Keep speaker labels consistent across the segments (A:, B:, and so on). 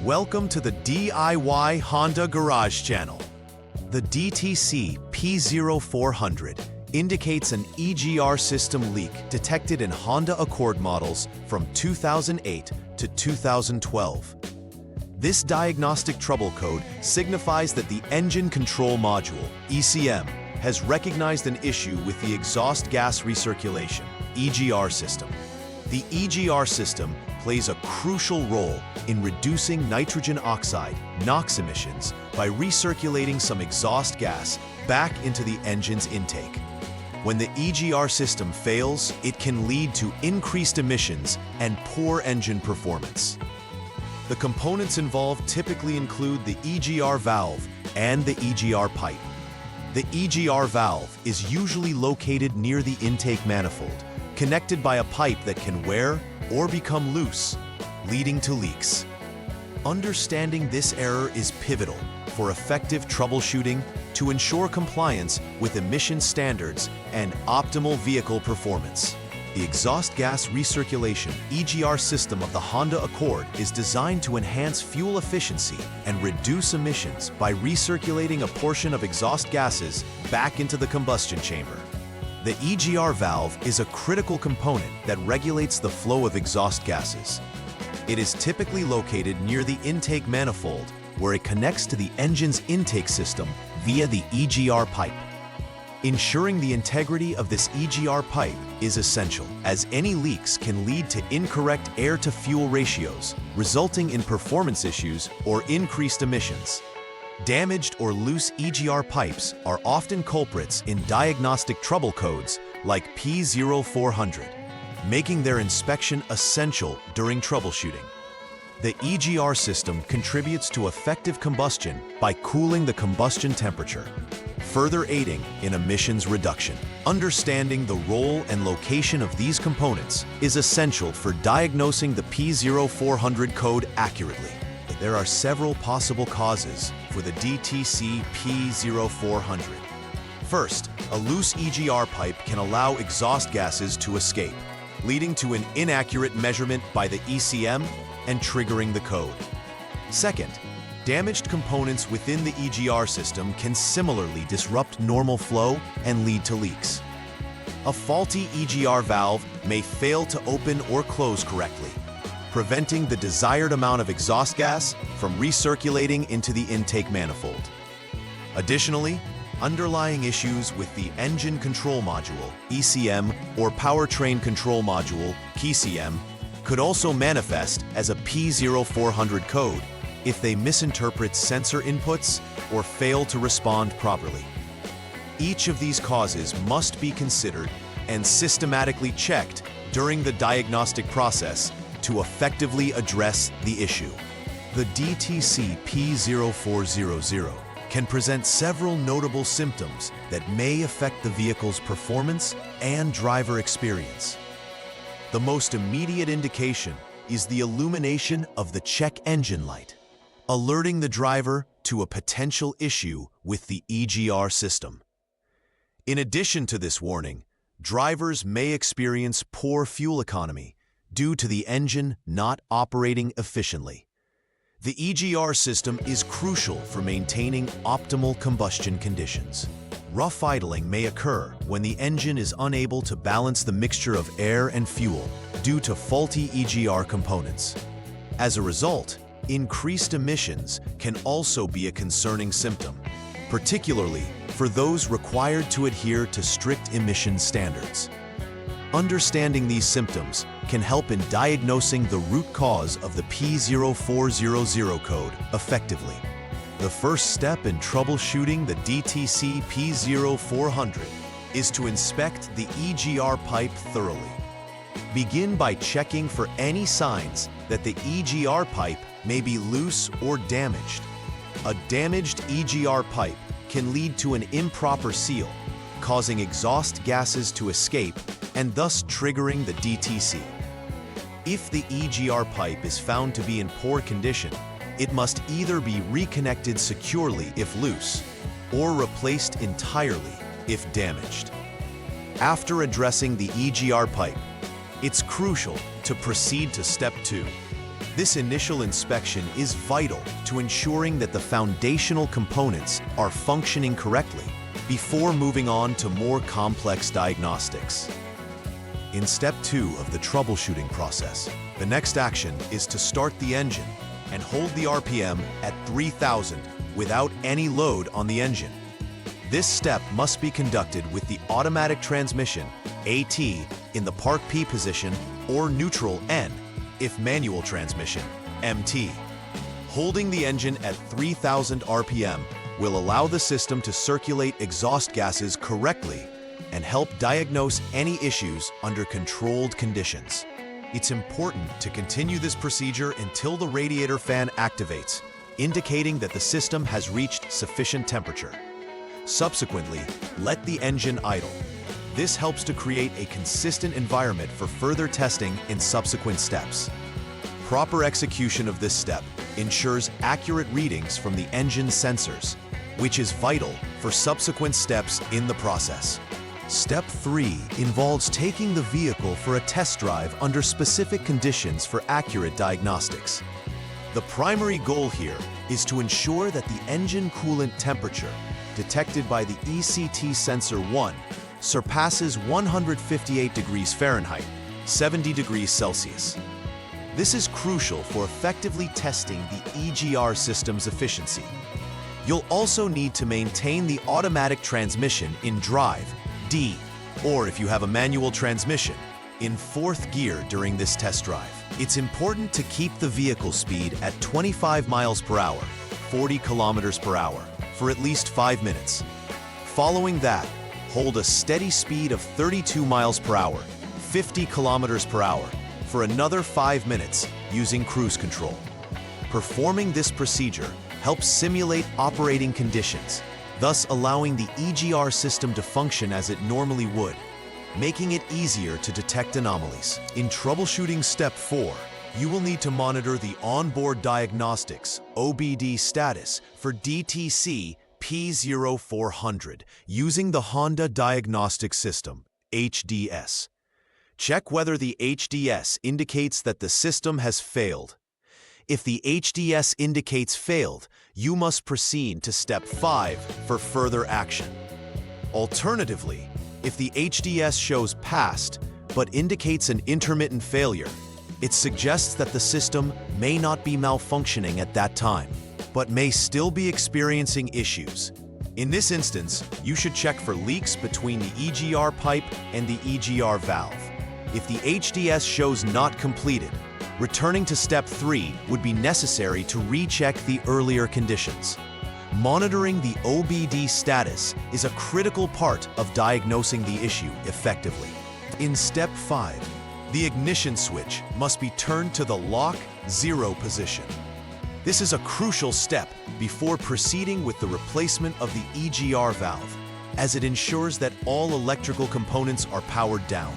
A: Welcome to the DIY Honda Garage channel. The DTC P0400 indicates an EGR system leak detected in Honda Accord models from 2008 to 2012. This diagnostic trouble code signifies that the engine control module, ECM, has recognized an issue with the exhaust gas recirculation, EGR system. The EGR system plays a crucial role in reducing nitrogen oxide, NOx emissions, by recirculating some exhaust gas back into the engine's intake. When the EGR system fails, it can lead to increased emissions and poor engine performance. The components involved typically include the EGR valve and the EGR pipe. The EGR valve is usually located near the intake manifold, connected by a pipe that can wear or become loose, leading to leaks. Understanding this error is pivotal for effective troubleshooting to ensure compliance with emission standards and optimal vehicle performance. The exhaust gas recirculation EGR system of the Honda Accord is designed to enhance fuel efficiency and reduce emissions by recirculating a portion of exhaust gases back into the combustion chamber. The EGR valve is a critical component that regulates the flow of exhaust gases. It is typically located near the intake manifold, where it connects to the engine's intake system via the EGR pipe. Ensuring the integrity of this EGR pipe is essential, as any leaks can lead to incorrect air-to-fuel ratios, resulting in performance issues or increased emissions. Damaged or loose EGR pipes are often culprits in diagnostic trouble codes like P0400, making their inspection essential during troubleshooting. The EGR system contributes to effective combustion by cooling the combustion temperature, further aiding in emissions reduction. Understanding the role and location of these components is essential for diagnosing the P0400 code accurately. There are several possible causes for the DTC P0400. First, a loose EGR pipe can allow exhaust gases to escape, leading to an inaccurate measurement by the ECM and triggering the code. Second, damaged components within the EGR system can similarly disrupt normal flow and lead to leaks. A faulty EGR valve may fail to open or close correctly, preventing the desired amount of exhaust gas from recirculating into the intake manifold. Additionally, underlying issues with the engine control module, ECM, or powertrain control module, PCM, could also manifest as a P0400 code if they misinterpret sensor inputs or fail to respond properly. Each of these causes must be considered and systematically checked during the diagnostic process to effectively address the issue. The DTC P0400 can present several notable symptoms that may affect the vehicle's performance and driver experience. The most immediate indication is the illumination of the check engine light, alerting the driver to a potential issue with the EGR system. In addition to this warning, drivers may experience poor fuel economy due to the engine not operating efficiently. The EGR system is crucial for maintaining optimal combustion conditions. Rough idling may occur when the engine is unable to balance the mixture of air and fuel due to faulty EGR components. As a result, increased emissions can also be a concerning symptom, particularly for those required to adhere to strict emission standards. Understanding these symptoms can help in diagnosing the root cause of the P0400 code effectively. The first step in troubleshooting the DTC P0400 is to inspect the EGR pipe thoroughly. Begin by checking for any signs that the EGR pipe may be loose or damaged. A damaged EGR pipe can lead to an improper seal, causing exhaust gases to escape and thus triggering the DTC. If the EGR pipe is found to be in poor condition, it must either be reconnected securely if loose, or replaced entirely if damaged. After addressing the EGR pipe, it's crucial to proceed to step 2, This initial inspection is vital to ensuring that the foundational components are functioning correctly before moving on to more complex diagnostics. In step 2 of the troubleshooting process, the next action is to start the engine and hold the RPM at 3000 without any load on the engine. This step must be conducted with the automatic transmission, AT, in the Park P position or neutral N, if manual transmission, MT. Holding the engine at 3000 RPM will allow the system to circulate exhaust gases correctly and help diagnose any issues under controlled conditions. It's important to continue this procedure until the radiator fan activates, indicating that the system has reached sufficient temperature. Subsequently, let the engine idle. This helps to create a consistent environment for further testing in subsequent steps. Proper execution of this step ensures accurate readings from the engine sensors, which is vital for subsequent steps in the process. Step 3 involves taking the vehicle for a test drive under specific conditions for accurate diagnostics. The primary goal here is to ensure that the engine coolant temperature detected by the ECT sensor 1 surpasses 158 degrees Fahrenheit, 70 degrees Celsius. This is crucial for effectively testing the EGR system's efficiency. You'll also need to maintain the automatic transmission in drive, D, or if you have a manual transmission, in 4th gear during this test drive. It's important to keep the vehicle speed at 25 miles per hour, 40 kilometers per hour, for at least 5 minutes. Following that, hold a steady speed of 32 miles per hour, 50 kilometers per hour, for another 5 minutes using cruise control. Performing this procedure helps simulate operating conditions, thus allowing the EGR system to function as it normally would, making it easier to detect anomalies. In troubleshooting step 4, you will need to monitor the onboard diagnostics (OBD) status for DTC P0400 using the Honda Diagnostic System (HDS). Check whether the HDS indicates that the system has failed. If the HDS indicates failed, you must proceed to step 5 for further action. Alternatively, if the HDS shows passed but indicates an intermittent failure, it suggests that the system may not be malfunctioning at that time, but may still be experiencing issues. In this instance, you should check for leaks between the EGR pipe and the EGR valve. If the HDS shows not completed, returning to step 3 would be necessary to recheck the earlier conditions. Monitoring the OBD status is a critical part of diagnosing the issue effectively. In step 5, the ignition switch must be turned to the lock 0 position. This is a crucial step before proceeding with the replacement of the EGR valve, as it ensures that all electrical components are powered down.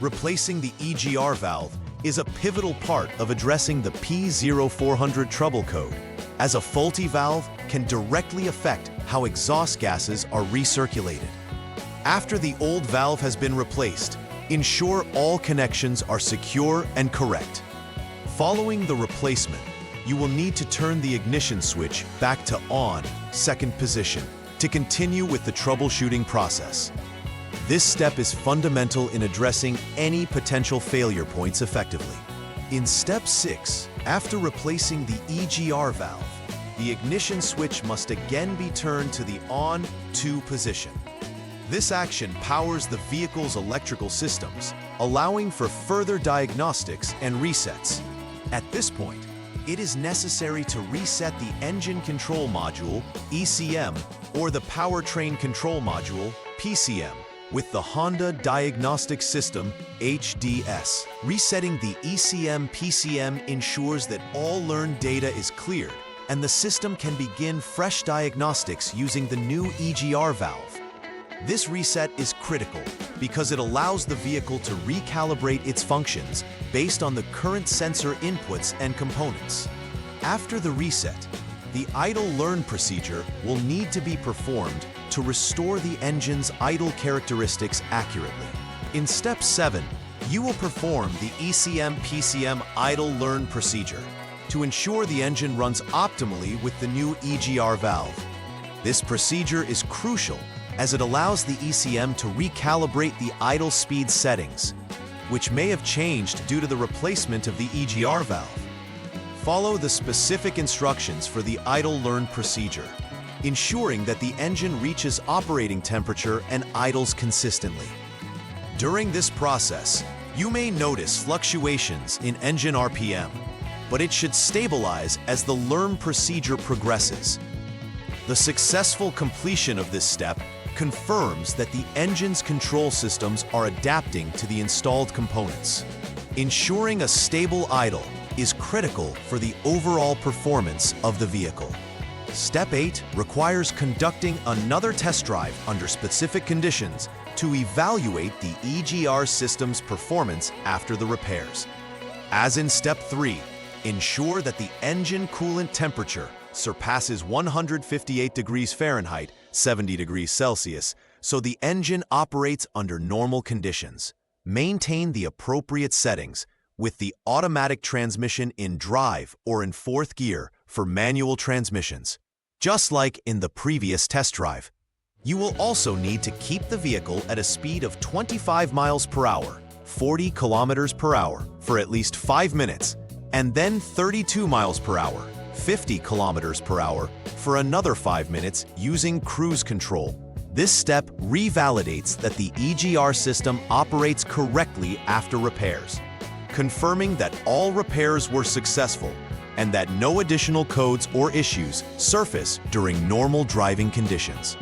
A: Replacing the EGR valve is a pivotal part of addressing the P0400 trouble code, as a faulty valve can directly affect how exhaust gases are recirculated. After the old valve has been replaced, ensure all connections are secure and correct. Following the replacement, you will need to turn the ignition switch back to on, 2nd position, to continue with the troubleshooting process. This step is fundamental in addressing any potential failure points effectively. In step 6, after replacing the EGR valve, the ignition switch must again be turned to the on 2 position. This action powers the vehicle's electrical systems, allowing for further diagnostics and resets. At this point, it is necessary to reset the engine control module, ECM, or the powertrain control module, PCM, with the Honda Diagnostic System, HDS. Resetting the ECM-PCM ensures that all learned data is cleared, and the system can begin fresh diagnostics using the new EGR valve. This reset is critical because it allows the vehicle to recalibrate its functions based on the current sensor inputs and components. After the reset, the idle learn procedure will need to be performed to restore the engine's idle characteristics accurately. In step 7, You will perform the ECM-PCM idle learn procedure to ensure the engine runs optimally with the new EGR valve. This procedure is crucial as it allows the ECM to recalibrate the idle speed settings, which may have changed due to the replacement of the EGR valve. Follow the specific instructions for the idle learn procedure, ensuring that the engine reaches operating temperature and idles consistently. During this process, you may notice fluctuations in engine RPM, but it should stabilize as the learn procedure progresses. The successful completion of this step confirms that the engine's control systems are adapting to the installed components. Ensuring a stable idle is critical for the overall performance of the vehicle. Step 8 requires conducting another test drive under specific conditions to evaluate the EGR system's performance after the repairs. As in Step 3, ensure that the engine coolant temperature surpasses 158 degrees Fahrenheit, 70 degrees Celsius, so the engine operates under normal conditions. Maintain the appropriate settings with the automatic transmission in drive or in fourth gear for manual transmissions. Just like in the previous test drive, you will also need to keep the vehicle at a speed of 25 miles per hour, 40 kilometers per hour for at least 5 minutes, and then 32 miles per hour, 50 kilometers per hour for another 5 minutes using cruise control. This step revalidates that the EGR system operates correctly after repairs, confirming that all repairs were successful and that no additional codes or issues surface during normal driving conditions.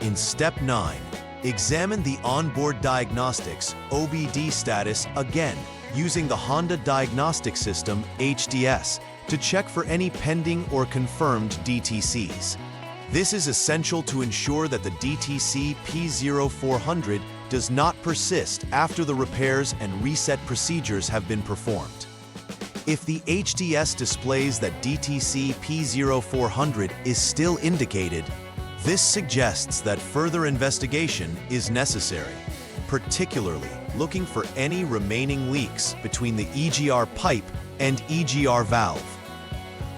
A: In Step 9, examine the onboard diagnostics OBD status again using the Honda Diagnostic System HDS to check for any pending or confirmed DTCs. This is essential to ensure that the DTC P0400 does not persist after the repairs and reset procedures have been performed. If the HDS displays that DTC P0400 is still indicated, this suggests that further investigation is necessary, particularly looking for any remaining leaks between the EGR pipe and EGR valve.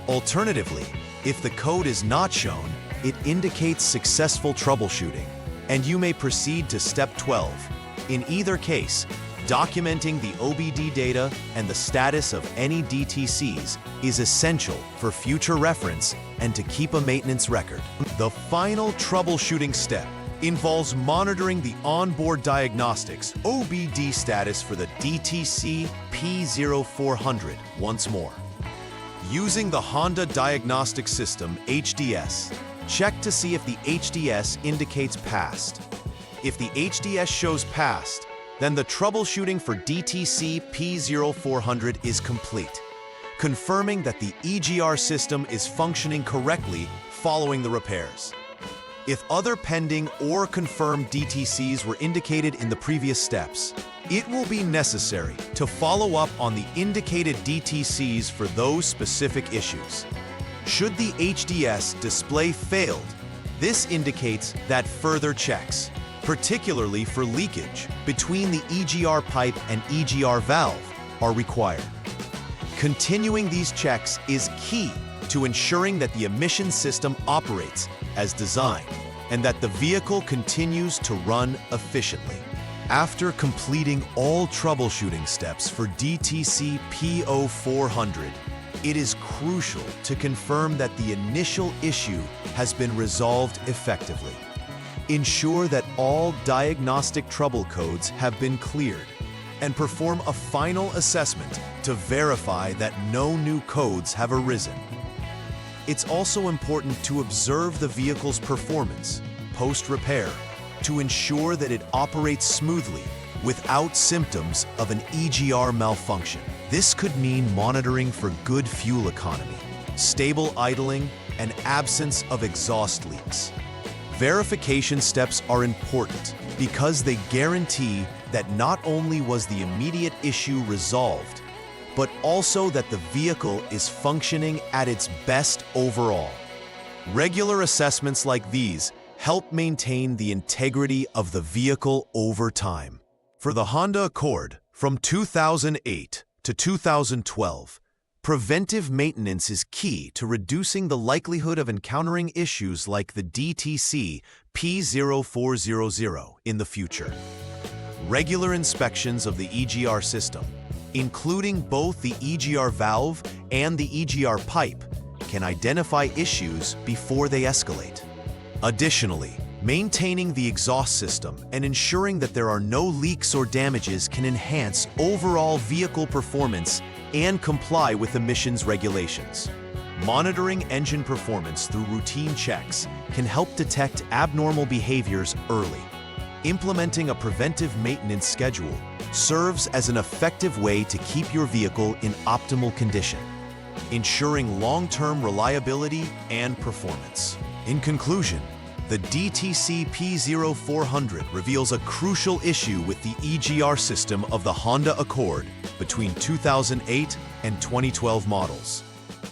A: Alternatively, if the code is not shown, it indicates successful troubleshooting, and you may proceed to Step 12. In either case, documenting the OBD data and the status of any DTCs is essential for future reference and to keep a maintenance record. The final troubleshooting step involves monitoring the onboard diagnostics OBD status for the DTC P0400 once more. Using the Honda Diagnostic System HDS, check to see if the HDS indicates passed. If the HDS shows passed, then the troubleshooting for DTC P0400 is complete, confirming that the EGR system is functioning correctly following the repairs. If other pending or confirmed DTCs were indicated in the previous steps, it will be necessary to follow up on the indicated DTCs for those specific issues. Should the HDS display failed, this indicates that further checks, particularly for leakage between the EGR pipe and EGR valve, are required. Continuing these checks is key to ensuring that the emission system operates as designed and that the vehicle continues to run efficiently. After completing all troubleshooting steps for DTC P0400, it is crucial to confirm that the initial issue has been resolved effectively. Ensure that all diagnostic trouble codes have been cleared and perform a final assessment to verify that no new codes have arisen. It's also important to observe the vehicle's performance post-repair to ensure that it operates smoothly without symptoms of an EGR malfunction. This could mean monitoring for good fuel economy, stable idling, and absence of exhaust leaks. Verification steps are important because they guarantee that not only was the immediate issue resolved, but also that the vehicle is functioning at its best overall. Regular assessments like these help maintain the integrity of the vehicle over time. For the Honda Accord, From 2008 to 2012, preventive maintenance is key to reducing the likelihood of encountering issues like the DTC P0400 in the future. Regular inspections of the EGR system, including both the EGR valve and the EGR pipe, can identify issues before they escalate. Additionally, maintaining the exhaust system and ensuring that there are no leaks or damages can enhance overall vehicle performance and comply with emissions regulations. Monitoring engine performance through routine checks can help detect abnormal behaviors early. Implementing a preventive maintenance schedule serves as an effective way to keep your vehicle in optimal condition, ensuring long-term reliability and performance. In conclusion, the DTC P0400 reveals a crucial issue with the EGR system of the Honda Accord between 2008 and 2012 models.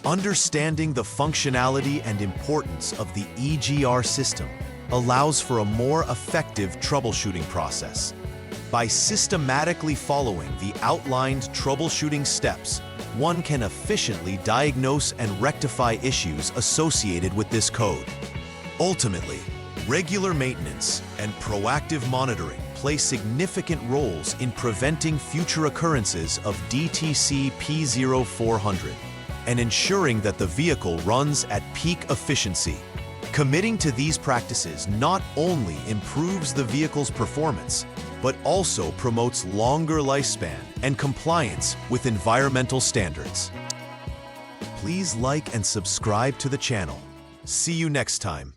A: Understanding the functionality and importance of the EGR system allows for a more effective troubleshooting process. By systematically following the outlined troubleshooting steps, one can efficiently diagnose and rectify issues associated with this code. Ultimately, regular maintenance and proactive monitoring play significant roles in preventing future occurrences of DTC P0400 and ensuring that the vehicle runs at peak efficiency. Committing to these practices not only improves the vehicle's performance, but also promotes longer lifespan and compliance with environmental standards. Please like and subscribe to the channel. See you next time.